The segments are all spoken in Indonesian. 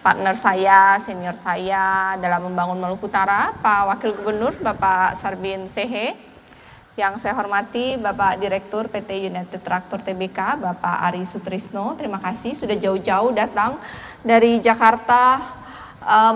partner saya, senior saya dalam membangun Maluku Utara, Pak Wakil Gubernur Bapak Sarbin Sehe. Yang saya hormati Bapak Direktur PT United Tractor Tbk, Bapak Ari Sutrisno. Terima kasih sudah jauh-jauh datang dari Jakarta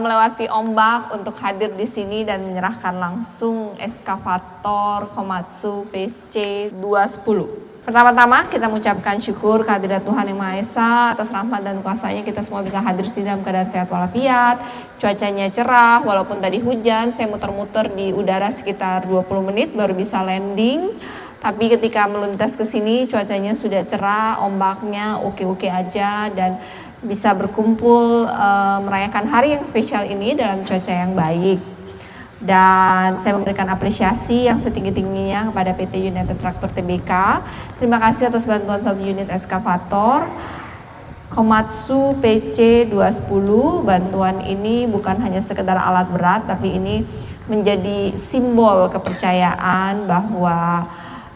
melewati ombak untuk hadir di sini dan menyerahkan langsung eskavator Komatsu PC 210. Pertama-tama kita mengucapkan syukur kehadirat Tuhan Yang Maha Esa atas rahmat dan kuasa-Nya kita semua bisa hadir di sini dalam keadaan sehat walafiat. Cuacanya cerah walaupun tadi hujan, saya muter-muter di udara sekitar 20 menit baru bisa landing. Tapi ketika meluntas ke sini cuacanya sudah cerah, ombaknya oke-oke aja dan bisa berkumpul merayakan hari yang spesial ini dalam cuaca yang baik. Dan saya memberikan apresiasi yang setinggi-tingginya kepada PT United Tractor Tbk. Terima kasih atas bantuan 1 unit eskavator Komatsu PC 210. Bantuan ini bukan hanya sekedar alat berat, tapi ini menjadi simbol kepercayaan bahwa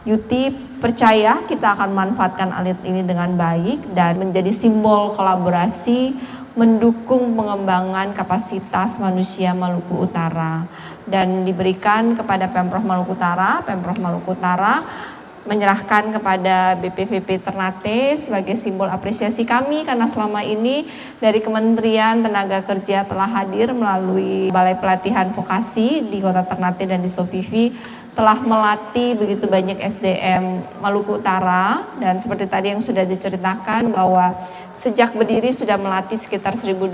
Yuti percaya kita akan memanfaatkan alat ini dengan baik dan menjadi simbol kolaborasi mendukung pengembangan kapasitas manusia Maluku Utara dan diberikan kepada Pemprov Maluku Utara. Pemprov Maluku Utara menyerahkan kepada BPVP Ternate sebagai simbol apresiasi kami karena selama ini dari Kementerian Tenaga Kerja telah hadir melalui Balai Pelatihan Vokasi di Kota Ternate dan di Sofivi telah melatih begitu banyak SDM Maluku Utara dan seperti tadi yang sudah diceritakan bahwa sejak berdiri sudah melatih sekitar 1.200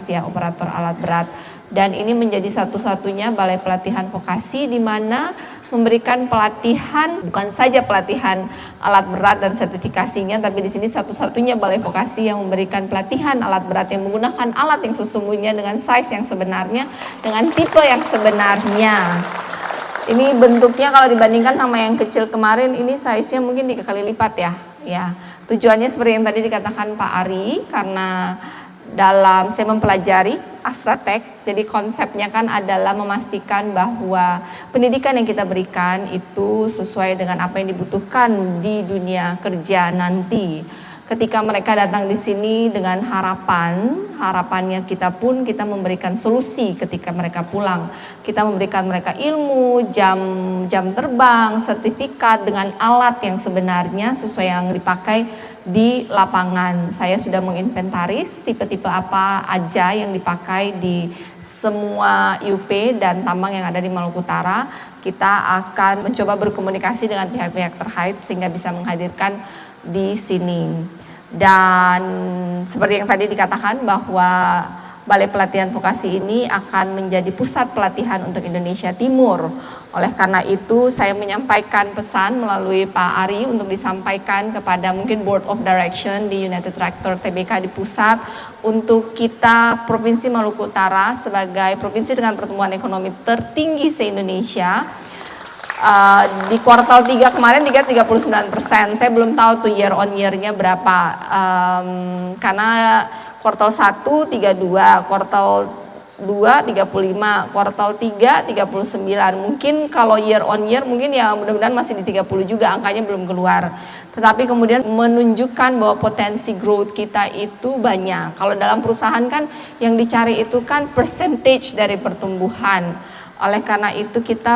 ya operator alat berat dan ini menjadi satu-satunya balai pelatihan vokasi di mana memberikan pelatihan bukan saja pelatihan alat berat dan sertifikasinya tapi di sini satu-satunya balai vokasi yang memberikan pelatihan alat berat yang menggunakan alat yang sesungguhnya dengan size yang sebenarnya dengan tipe yang sebenarnya. Ini bentuknya kalau dibandingkan sama yang kecil kemarin ini size-nya mungkin 3 kali lipat ya. Ya, tujuannya seperti yang tadi dikatakan Pak Ari karena dalam saya mempelajari Astratek, jadi konsepnya kan adalah memastikan bahwa pendidikan yang kita berikan itu sesuai dengan apa yang dibutuhkan di dunia kerja nanti. Ketika mereka datang di sini dengan harapannya kita pun kita memberikan solusi ketika mereka pulang. Kita memberikan mereka ilmu, jam terbang, sertifikat dengan alat yang sebenarnya sesuai yang dipakai di lapangan. Saya sudah menginventaris tipe-tipe apa aja yang dipakai di semua IUP dan tambang yang ada di Maluku Utara. Kita akan mencoba berkomunikasi dengan pihak-pihak terkait sehingga bisa menghadirkan di sini. Dan seperti yang tadi dikatakan bahwa Balai Pelatihan Vokasi ini akan menjadi pusat pelatihan untuk Indonesia Timur. Oleh karena itu saya menyampaikan pesan melalui Pak Ari untuk disampaikan kepada mungkin Board of Direction di United Tractor Tbk di pusat untuk kita Provinsi Maluku Utara sebagai provinsi dengan pertumbuhan ekonomi tertinggi se-Indonesia. Di kuartal 3 kemarin 39%. Saya belum tahu tuh year on year-nya berapa. Karena kuartal 1 32, kuartal 2 35, kuartal 3 39. Mungkin kalau year on year mungkin ya mudah-mudahan masih di 30 juga, angkanya belum keluar. Tetapi kemudian menunjukkan bahwa potensi growth kita itu banyak. Kalau dalam perusahaan kan yang dicari itu kan percentage dari pertumbuhan. Oleh karena itu kita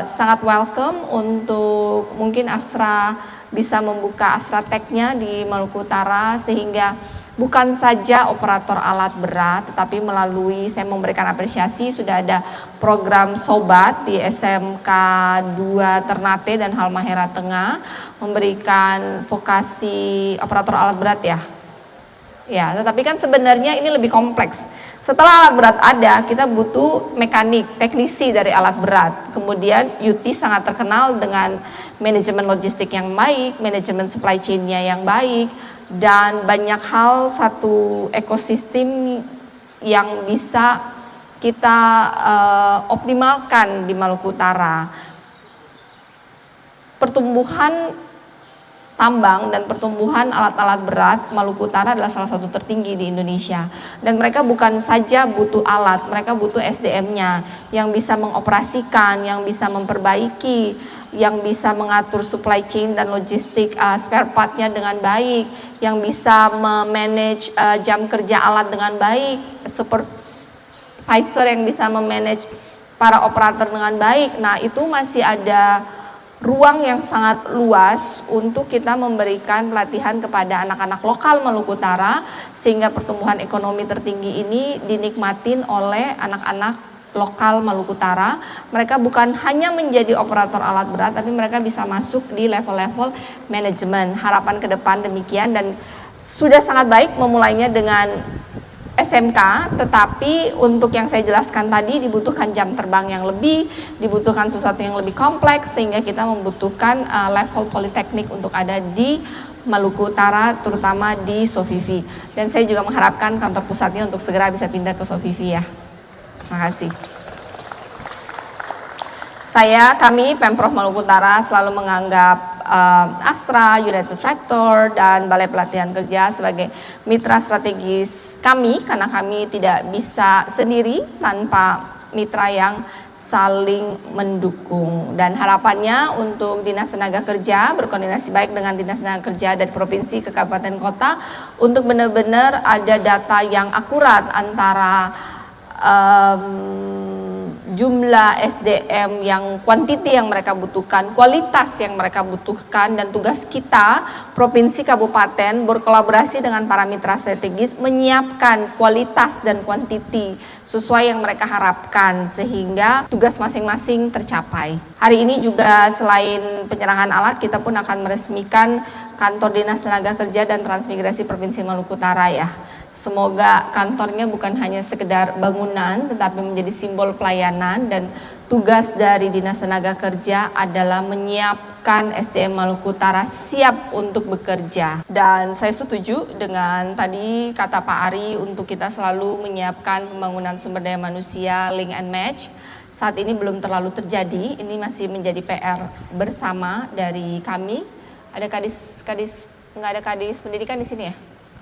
sangat welcome untuk mungkin Astra bisa membuka Astrateknya di Maluku Utara sehingga bukan saja operator alat berat tetapi melalui saya memberikan apresiasi sudah ada program Sobat di SMK 2 Ternate dan Halmahera Tengah memberikan vokasi operator alat berat ya. Ya, tetapi kan sebenarnya ini lebih kompleks. Setelah alat berat ada, kita butuh mekanik, teknisi dari alat berat. Kemudian Yuti sangat terkenal dengan manajemen logistik yang baik, manajemen supply chain-nya yang baik, dan banyak hal satu ekosistem yang bisa kita optimalkan di Maluku Utara. Pertumbuhan tambang dan pertumbuhan alat-alat berat Maluku Utara adalah salah satu tertinggi di Indonesia dan mereka bukan saja butuh alat, mereka butuh SDM-nya yang bisa mengoperasikan, yang bisa memperbaiki yang bisa mengatur supply chain dan logistik spare partnya dengan baik, yang bisa memanage jam kerja alat dengan baik, supervisor yang bisa memanage para operator dengan baik. Nah, itu masih ada ruang yang sangat luas untuk kita memberikan pelatihan kepada anak-anak lokal Maluku Utara, sehingga pertumbuhan ekonomi tertinggi ini dinikmatin oleh anak-anak lokal Maluku Utara. Mereka bukan hanya menjadi operator alat berat, tapi mereka bisa masuk di level-level manajemen. Harapan ke depan demikian, dan sudah sangat baik memulainya dengan SMK, tetapi untuk yang saya jelaskan tadi dibutuhkan jam terbang yang lebih, dibutuhkan sesuatu yang lebih kompleks, sehingga kita membutuhkan level politeknik untuk ada di Maluku Utara, terutama di Sofivi. Dan saya juga mengharapkan kantor pusatnya untuk segera bisa pindah ke Sofivi ya. Terima kasih. Kami Pemprov Maluku Utara selalu menganggap Astra, United Tractor, dan Balai Pelatihan Kerja sebagai mitra strategis kami, karena kami tidak bisa sendiri tanpa mitra yang saling mendukung. Dan harapannya untuk Dinas Tenaga Kerja berkoordinasi baik dengan Dinas Tenaga Kerja dari provinsi ke kabupaten kota untuk benar-benar ada data yang akurat antara jumlah SDM yang kuantiti yang mereka butuhkan, kualitas yang mereka butuhkan, dan tugas kita provinsi kabupaten berkolaborasi dengan para mitra strategis menyiapkan kualitas dan kuantiti sesuai yang mereka harapkan sehingga tugas masing-masing tercapai. Hari ini juga selain penyerahan alat, kita pun akan meresmikan kantor Dinas Tenaga Kerja dan Transmigrasi Provinsi Maluku Utara ya. Semoga kantornya bukan hanya sekedar bangunan, tetapi menjadi simbol pelayanan, dan tugas dari Dinas Tenaga Kerja adalah menyiapkan SDM Maluku Utara siap untuk bekerja. Dan saya setuju dengan tadi kata Pak Ari untuk kita selalu menyiapkan pembangunan sumber daya manusia link and match. Saat ini belum terlalu terjadi, ini masih menjadi PR bersama dari kami. Ada nggak ada kadis pendidikan di sini ya?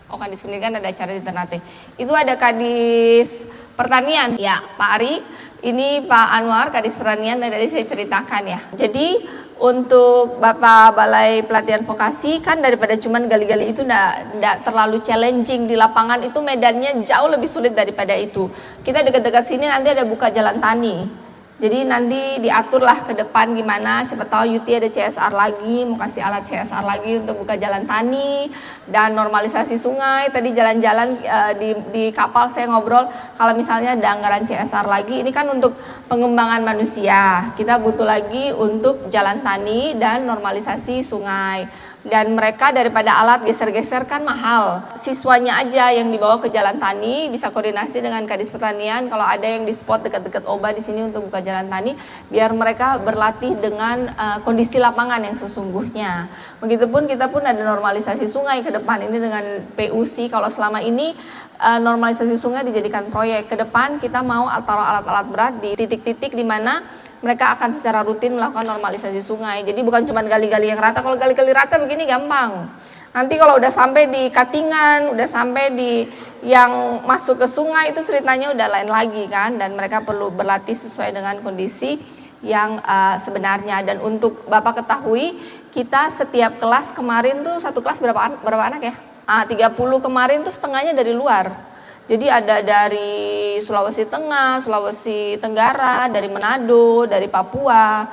Oh, kadis pendidikan ada acara di Ternate. Itu ada kadis pertanian. Ya, Pak Ari, ini Pak Anwar, kadis pertanian, dan tadi saya ceritakan ya. Jadi untuk Bapak Balai Pelatihan Vokasi kan daripada cuman gali-gali itu enggak terlalu challenging di lapangan, itu medannya jauh lebih sulit daripada itu. Kita dekat-dekat sini nanti ada buka jalan tani. Jadi nanti diaturlah ke depan gimana, siapa tahu UT ada CSR lagi, mau kasih alat CSR lagi untuk buka jalan tani dan normalisasi sungai. Tadi jalan-jalan di kapal saya ngobrol, kalau misalnya ada anggaran CSR lagi, ini kan untuk pengembangan manusia. Kita butuh lagi untuk jalan tani dan normalisasi sungai. Dan mereka daripada alat geser-geser kan mahal. Siswanya aja yang dibawa ke jalan tani, bisa koordinasi dengan Kadis Pertanian kalau ada yang di spot dekat-dekat Oba di sini untuk buka jalan tani, biar mereka berlatih dengan kondisi lapangan yang sesungguhnya. Begitupun kita pun ada normalisasi sungai ke depan ini dengan PUC. Kalau selama ini normalisasi sungai dijadikan proyek, ke depan kita mau taruh alat-alat berat di titik-titik di mana mereka akan secara rutin melakukan normalisasi sungai. Jadi bukan cuma gali-gali yang rata. Kalau gali-gali rata begini gampang. Nanti kalau udah sampai di cuttingan, udah sampai di yang masuk ke sungai, itu ceritanya udah lain lagi kan. Dan mereka perlu berlatih sesuai dengan kondisi yang sebenarnya. Dan untuk Bapak ketahui, kita setiap kelas kemarin tuh satu kelas berapa anak ya? 30 kemarin tuh setengahnya dari luar. Jadi ada dari Sulawesi Tengah, Sulawesi Tenggara, dari Manado, dari Papua.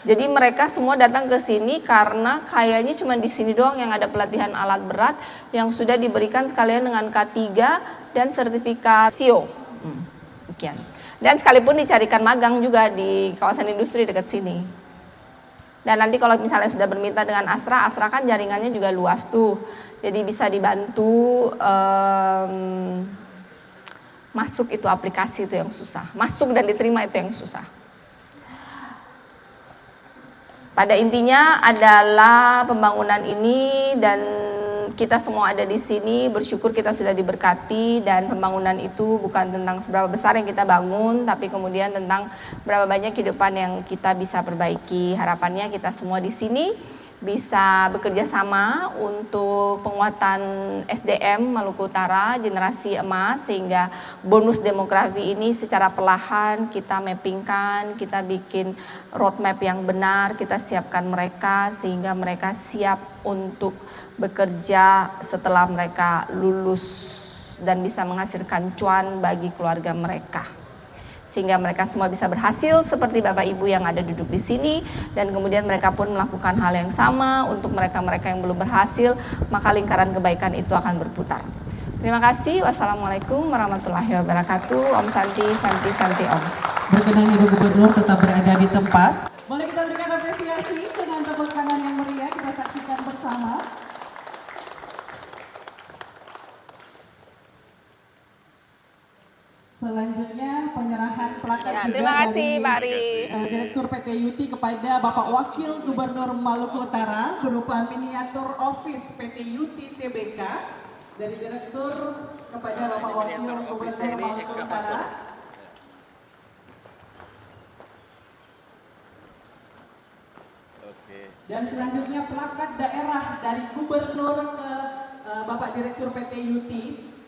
Jadi mereka semua datang ke sini karena kayaknya cuma di sini doang yang ada pelatihan alat berat yang sudah diberikan sekalian dengan K3 dan sertifikat CEO. Demikian. Dan sekalipun dicarikan magang juga di kawasan industri dekat sini. Dan nanti kalau misalnya sudah bermitra dengan Astra, Astra kan jaringannya juga luas tuh. Jadi bisa dibantu masuk itu aplikasi itu yang susah. Masuk dan diterima itu yang susah. Pada intinya adalah pembangunan ini dan kita semua ada di sini bersyukur kita sudah diberkati, dan pembangunan itu bukan tentang seberapa besar yang kita bangun, tapi kemudian tentang berapa banyak kehidupan yang kita bisa perbaiki. Harapannya kita semua di sini bisa bekerja sama untuk penguatan SDM Maluku Utara generasi emas, sehingga bonus demografi ini secara perlahan kita mappingkan, kita bikin roadmap yang benar, kita siapkan mereka sehingga mereka siap untuk bekerja setelah mereka lulus dan bisa menghasilkan cuan bagi keluarga mereka, sehingga mereka semua bisa berhasil seperti Bapak Ibu yang ada duduk di sini, dan kemudian mereka pun melakukan hal yang sama untuk mereka-mereka yang belum berhasil, maka lingkaran kebaikan itu akan berputar. Terima kasih. Wassalamualaikum warahmatullahi wabarakatuh. Om Santi, Santi, Santi Om. Berkenan Ibu Gubernur tetap berada di tempat. Boleh kita berikan apresiasi dengan tepuk tangan yang meriah, kita saksikan bersama. Selanjutnya penyerahan plakat Ya, juga terima kasih dari Pak Ari. Direktur PT UT kepada Bapak Wakil Gubernur Maluku Utara berupa miniatur office PT UT TBK dari Direktur kepada Bapak Wakil Gubernur Maluku Utara. Dan selanjutnya plakat daerah dari Gubernur ke Bapak Direktur PT UT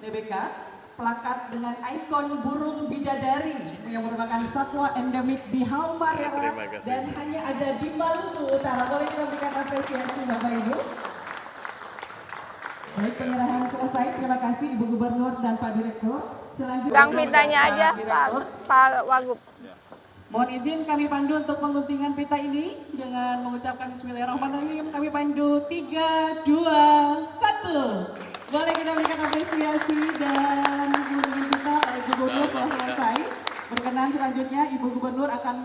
TBK. Plakat dengan ikon burung bidadari yang merupakan satwa endemik di Halmahera dan hanya ada di Maluku Utara. Boleh kita berikan apresiasi Bapak Ibu. Baik, penyerahan selesai. Terima kasih Ibu Gubernur dan Pak Direktur. Selanjutnya Gang pitanya aja Pak Wagub. Mohon izin kami pandu untuk penguntingan pita ini dengan mengucapkan Bismillahirrahmanirrahim. Kami pandu 3, 2, 1. Boleh kita berikan apresiasi dan penguntingan pita Ibu Gubernur telah selesai. Berkenan selanjutnya Ibu Gubernur akan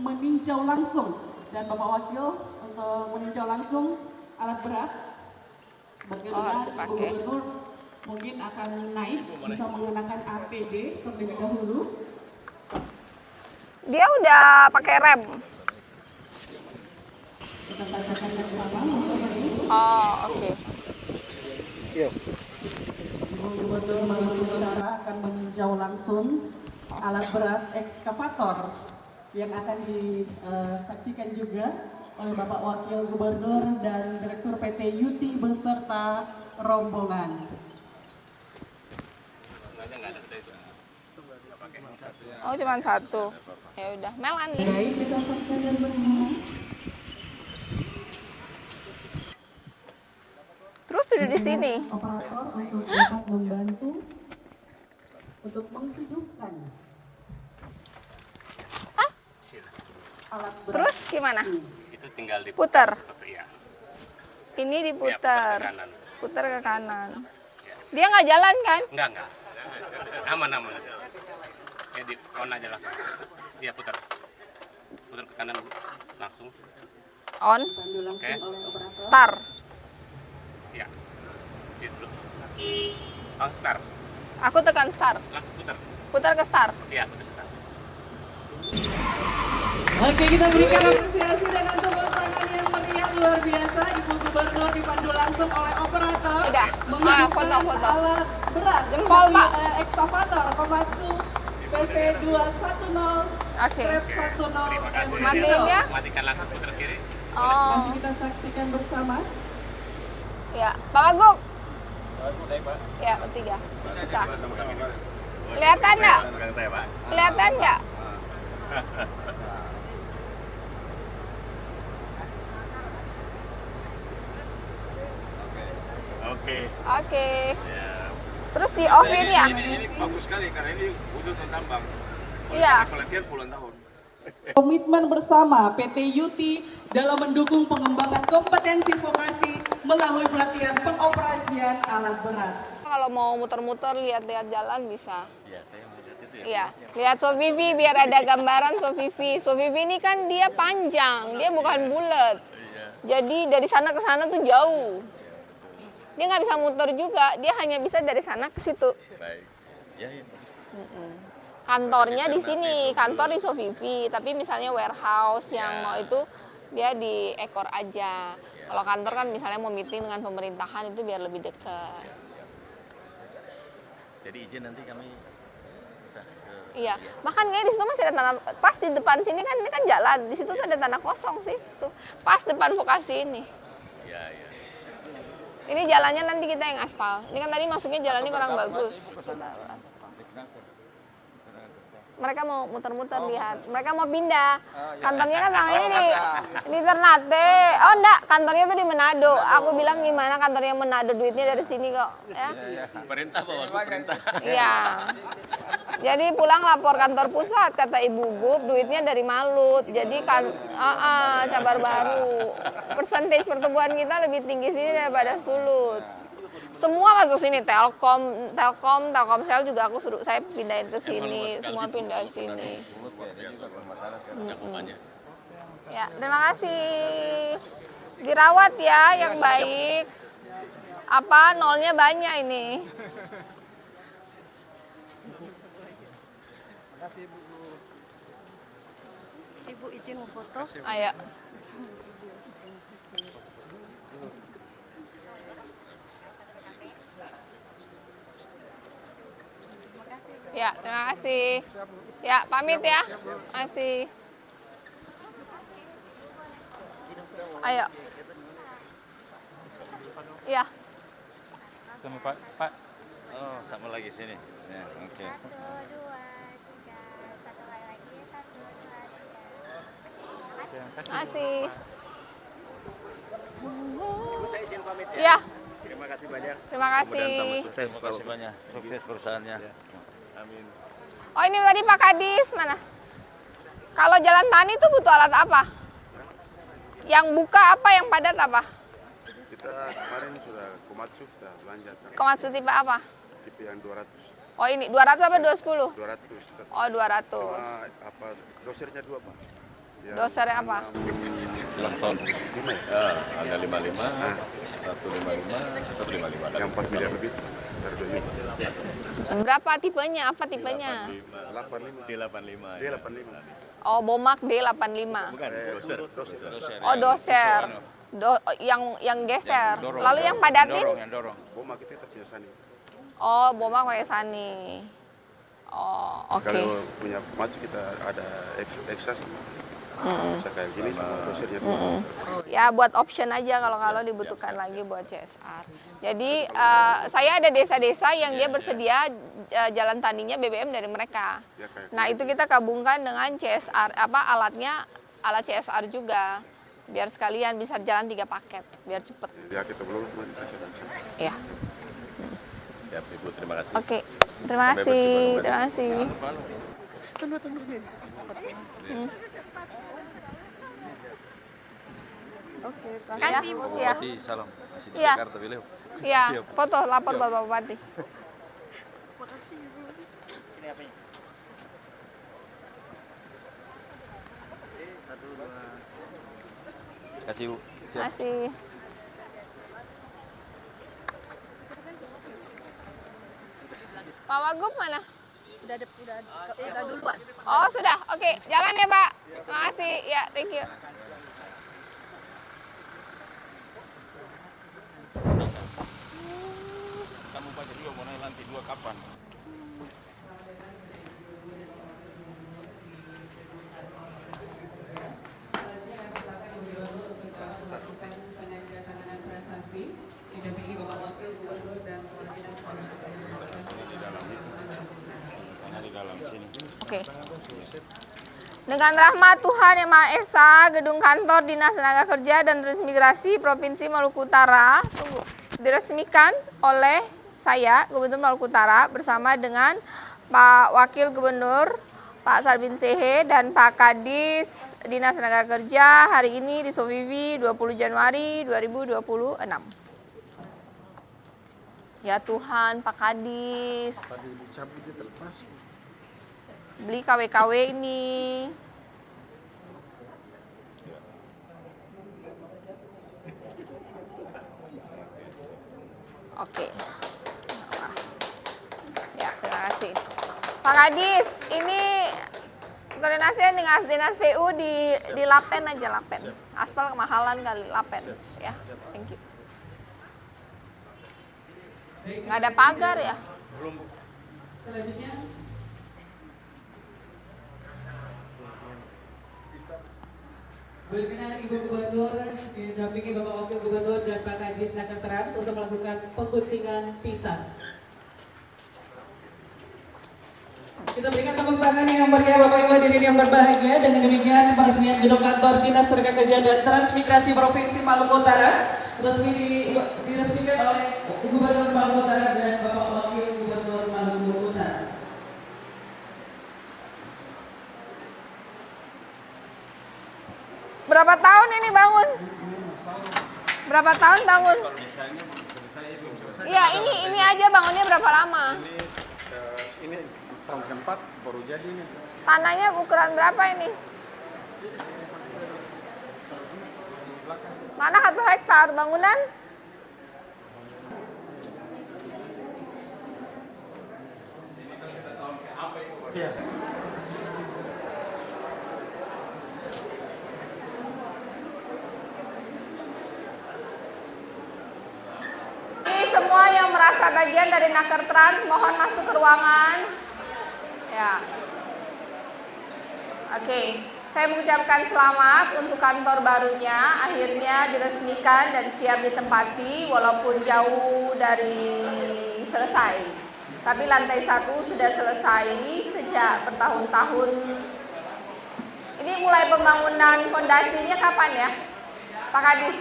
meninjau langsung dan Bapak Wakil untuk meninjau langsung alat berat. Bagaimana Ibu Gubernur mungkin akan naik bisa mengenakan APD terlebih dahulu. Dia udah pakai rem. Kita saksikan bersama. Oh, oke. Ibu Gubernur Maluku Utara akan meninjau langsung alat berat ekskavator yang akan disaksikan juga oleh Bapak Wakil Gubernur dan Direktur PT UT beserta rombongan. Oh, cuma satu. Ya udah, Melani. Baik, bisa saksikan bersama. Terus duduk di sini. Operator untuk dapat membantu untuk menghidupkan alat berat. Terus gimana? Itu tinggal Putar. Ya. Ini Ya, diputar. putar ke kanan. Putar ke kanan. Dia nggak jalan kan? Enggak. Aman. Ya di on aja langsung. Iya, putar. Putar ke kanan langsung. On. Dipandu langsung Oke. oleh operator. Start. Ya. Gitu. Oh, start. Aku tekan start. Langsung putar. Putar ke start. Iya, putar start. Oke, kita berikan apresiasi dengan tepuk tangan yang meriah luar biasa. Ibu Gubernur dipandu langsung oleh operator Udah. menghidupkan Foto. alat berat Jempol, seperti, Pak. Ekskavator Komatsu PC 210 Oke. Trap 10 Terima kasih. Matiin ya? Matikan langsung putar kiri. Oh, Masih kita saksikan bersama. ya. Pak Wagub. Ya, bertiga. Bisa. Kelihatan nggak? Saya, Pak. Kelihatan nggak? Oke. Oke. Ya. Terus di off-in ya? Ini bagus sekali karena ini khusus untuk tambang. Iya. Pelatihan puluhan tahun. Komitmen bersama PT UT dalam mendukung pengembangan kompetensi vokasi melalui pelatihan pengoperasian alat berat. Kalau mau muter-muter lihat-lihat jalan bisa. Iya, saya melihat itu ya. Iya, lihat Sofivi biar ada gambaran Sofivi. Sofivi ini kan dia panjang, dia bukan bulat. Jadi dari sana ke sana tuh jauh. Dia nggak bisa muter juga, dia hanya bisa dari sana ke situ. Baik. Ya. Kantornya di sini, kantor di Sofivi, tapi misalnya warehouse yang mau itu dia di Ekor aja. Kalau kantor kan misalnya mau meeting dengan pemerintahan itu biar lebih dekat. Jadi izin nanti kami bisa ke. Iya, makanya di situ masih ada tanah, pas di depan sini kan ini kan jalan, di situ tuh ada tanah kosong sih, tuh pas depan vokasi ini. Iya, iya. Ini jalannya nanti kita yang aspal. Ini kan tadi masuknya jalannya kurang bagus. Kita aspal. Mereka mau muter-muter lihat. Mereka mau pindah. Kantornya kan sama ini di Ternate. Oh enggak, kantornya tuh di Manado. Aku bilang gimana kantornya Manado, duitnya dari sini kok. Ya. Perintah Pak Wagub, perintah. Iya. Jadi pulang lapor kantor pusat, kata Ibu Gub, duitnya dari Malut. Jadi kan, Cabar Baru. Persentage pertumbuhan kita lebih tinggi sini daripada Sulut. Semua masuk sini, Telkomsel juga aku suruh saya pindahin ke sini, semua pindah sini. Ya, terima kasih. Dirawat ya yang baik. Apa nolnya banyak ini. Ibu izin mau foto. Ayo. Ya, terima kasih. Ya, pamit ya. Masih. Ayo. Ya. Sama Pak. Oh, sama lagi sini. Ya, oke. 1, 2, 3. Satu kali lagi. 1, 2, 3. Terima kasih. Ibu saya izin pamit ya. Ya, Terima kasih banyak. terima kasih. Sukses, terima kasih banyak. Sukses perusahaannya. Amin. Oh, ini tadi Pak Kadis mana? Kalau jalan tani itu butuh alat apa? Yang buka apa, yang padat apa? Kita kemarin sudah Komatsu kita belanja Komatsu tipe apa? tipe yang 200. Oh, ini 200 apa 210? 200. Oh, 200. Sama apa dosernya 2, Pak. Yang Dosernya apa? 6 ton. 5 ya? Ya, ada 55, 155, 155. Yang 4 miliar lebih dari 2 juta. Berapa tipenya? Apa tipenya? 85. D85. D85. Oh, Bomak D85. Bukan, doser. Doser. Oh, doser. Yang geser. Lalu yang padatin? Yang dorong. Boma kita punya Sani. Oh, Bomak pakai Sani. Oh, oke. Kalau punya Komatsu kita ada Exa sama. Bisa kayak gini semua dosernya. Ya, buat option aja kalau dibutuhkan lagi buat CSR. Jadi saya ada desa-desa yang dia bersedia jalan taninya BBM dari mereka. Ya, kayak Nah, itu kita gabungkan dengan CSR alatnya alat CSR juga. Biar sekalian bisa jalan 3 paket, biar cepet. ya kita belum kasih langsung. Ya. Siap, Ibu. Terima kasih. Oke. Terima kasih. Terima kasih. Oke, terima kasih. Ya. Bupati, salam. Masih di Iya. Jakarta, Beliau. Ya, foto lapor Bapak Bupati. Kasih, Bu. Terima kasih. Pak Wagub mana? Udah duluan. Oh, sudah. Oke, jalan ya, Pak. Terima kasih. Ya, thank you. Kamu baca juga mau naik lantai 2 kapan? Penandatanganan prasasti didampingi Bapak Wakil Gubernur dan Kepala Dinas Karena di dalam sini. Oke. Dengan rahmat Tuhan Yang Maha Esa, gedung kantor Dinas Tenaga Kerja dan Transmigrasi Provinsi Maluku Utara diresmikan oleh saya, Gubernur Maluku Utara, bersama dengan Pak Wakil Gubernur, Pak Sarbin Sehe, dan Pak Kadis Dinas Tenaga Kerja hari ini di Sowiwi 20 Januari 2026. Ya Tuhan, Pak Kadis. Beli KW-KW ini. Oke. Ya, terima kasih. Pak Kadis, ini koordinasinya dengan Dinas PU di Lapen aja, Lapen. Aspal kemahalan kali, Lapen. Ya, thank you. Nggak ada pagar ya? Selanjutnya Berkenan Ibu Gubernur didampingi Bapak Wakil Gubernur dan Pak Kadis Naker Trans untuk melakukan pengguntingan pita. Kita berikan tepuk tangan yang meriah Bapak Ibu hadirin yang berbahagia. Dengan demikian peresmian gedung kantor Dinas Tenaga Kerja dan Transmigrasi Provinsi Maluku Utara diresmikan oleh Gubernur Maluku Utara dan Bapak Wakil Gubernur Maluku Utara. Berapa tahun ini bangun? Berapa tahun bangun? Iya, ini aja bangunnya berapa lama? Ini tahun keempat baru jadi ini. Tanahnya ukuran berapa ini? Mana 1 hektar bangunan? Iya. Ini semua yang merasa bagian dari Naker Trans mohon masuk ke ruangan. Ya. Oke, saya mengucapkan selamat untuk kantor barunya akhirnya diresmikan dan siap ditempati walaupun jauh dari selesai. Tapi lantai 1 sudah selesai sejak bertahun-tahun. Ini mulai pembangunan fondasinya kapan ya? Pak Kadis,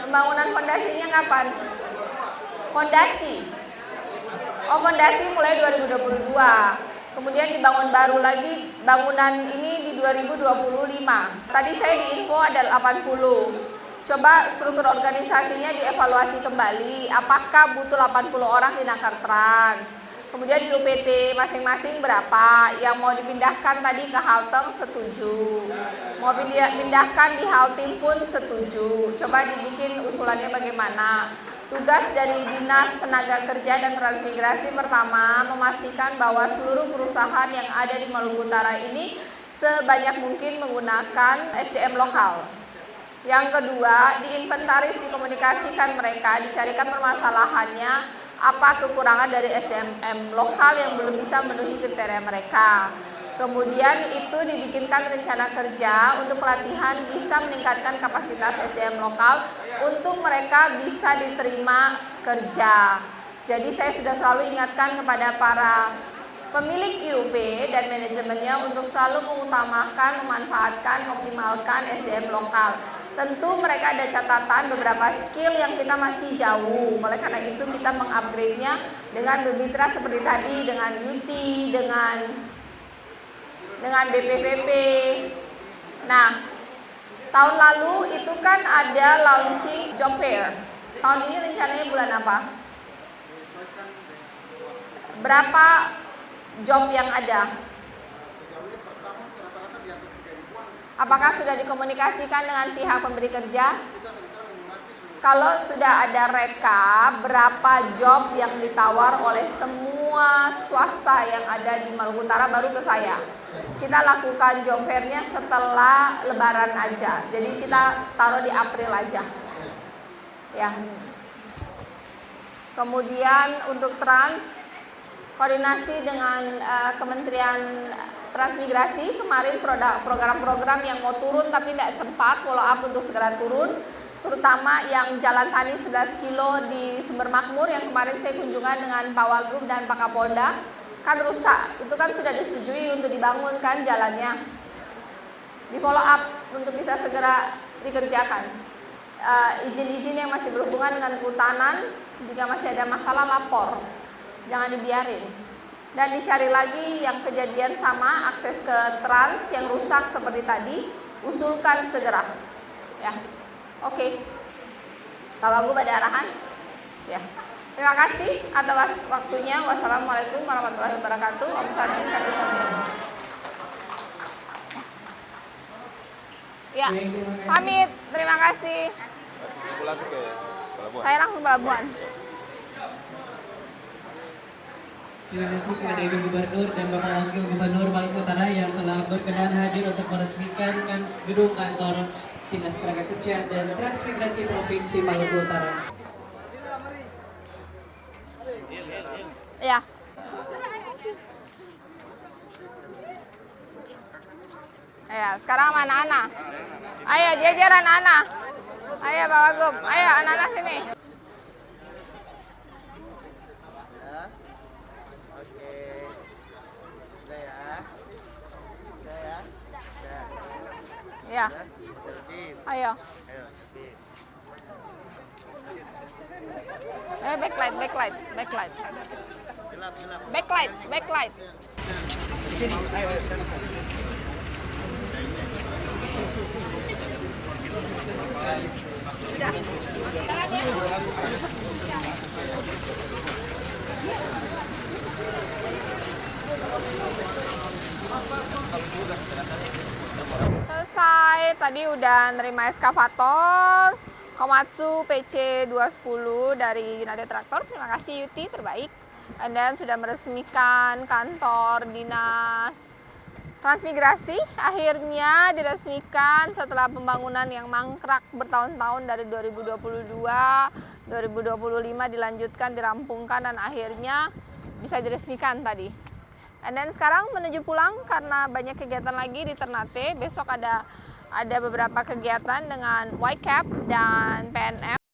pembangunan fondasinya kapan? Fondasi. Oh, fondasi mulai 2022. Kemudian dibangun baru lagi bangunan ini di 2025. Tadi saya diinfo ada 80. Coba struktur organisasinya dievaluasi kembali. Apakah butuh 80 orang di Naker Trans? Kemudian di UPT masing-masing berapa? Yang mau dipindahkan tadi ke Halteng setuju. Mau pindahkan di Haltim pun setuju. Coba dibikin usulannya bagaimana? Tugas dari Dinas Tenaga Kerja dan Transmigrasi pertama memastikan bahwa seluruh perusahaan yang ada di Maluku Utara ini sebanyak mungkin menggunakan SDM lokal. Yang kedua, diinventaris, dikomunikasikan mereka, dicarikan permasalahannya, apa kekurangan dari SDM lokal yang belum bisa memenuhi kriteria mereka. Kemudian itu dibikinkan rencana kerja untuk pelatihan bisa meningkatkan kapasitas SDM lokal untuk mereka bisa diterima kerja. Jadi saya sudah selalu ingatkan kepada para pemilik IUP dan manajemennya untuk selalu mengutamakan, memanfaatkan, optimalkan SDM lokal. Tentu mereka ada catatan beberapa skill yang kita masih jauh. Oleh karena itu kita mengupgrade-nya dengan bermitra seperti tadi, dengan UT, dengan BPPP. Nah, tahun lalu itu kan ada launching job fair. Tahun ini rencananya bulan apa? Berapa job yang ada? Apakah sudah dikomunikasikan dengan pihak pemberi kerja? Kalau sudah ada reka, berapa job yang ditawar oleh semua swasta yang ada di Maluku Utara baru ke saya. Kita lakukan job fair-nya setelah Lebaran aja. Jadi kita taruh di April aja. Ya. Kemudian untuk trans, koordinasi dengan Kementerian Transmigrasi kemarin program-program yang mau turun tapi tidak sempat follow up untuk segera turun, terutama yang Jalan Tani 11 kilo di Sumber Makmur yang kemarin saya kunjungan dengan Pak Wagub dan Pak Kapolda, kan rusak, itu kan sudah disetujui untuk dibangun kan jalannya, di follow up untuk bisa segera dikerjakan. Izin-izin yang masih berhubungan dengan kehutanan, jika masih ada masalah lapor, jangan dibiarin. Dan dicari lagi yang kejadian sama, akses ke trans yang rusak seperti tadi, usulkan segera. Ya, oke. Pak Wagub ada arahan? Ya. Terima kasih atas waktunya. Wassalamualaikum warahmatullahi wabarakatuh. Om Sani Sati. Ya, pamit. Terima kasih. Saya langsung pelabuhan. Terima kasih kepada Ibu Gubernur dan Bapak Wakil Gubernur Maluku Utara yang telah berkenan hadir untuk meresmikan gedung kantor Dinas Tenaga Kerja dan Transmigrasi Provinsi Maluku Utara. Ya. Ya, sekarang mana anak? Ayo jajaran Ana. Ayo Pak Wagub, ayo anak-anak sini. Ya. Ayo. Backlight. Backlight. Selesai, tadi udah nerima eskavator Komatsu PC 210 dari United Tractor. Terima kasih Yuti, terbaik. And then sudah meresmikan kantor dinas transmigrasi. Akhirnya diresmikan setelah pembangunan yang mangkrak bertahun-tahun dari 2022, 2025 dilanjutkan, dirampungkan, dan akhirnya bisa diresmikan tadi. And then sekarang menuju pulang karena banyak kegiatan lagi di Ternate. Besok ada beberapa kegiatan dengan YCAP dan PNM.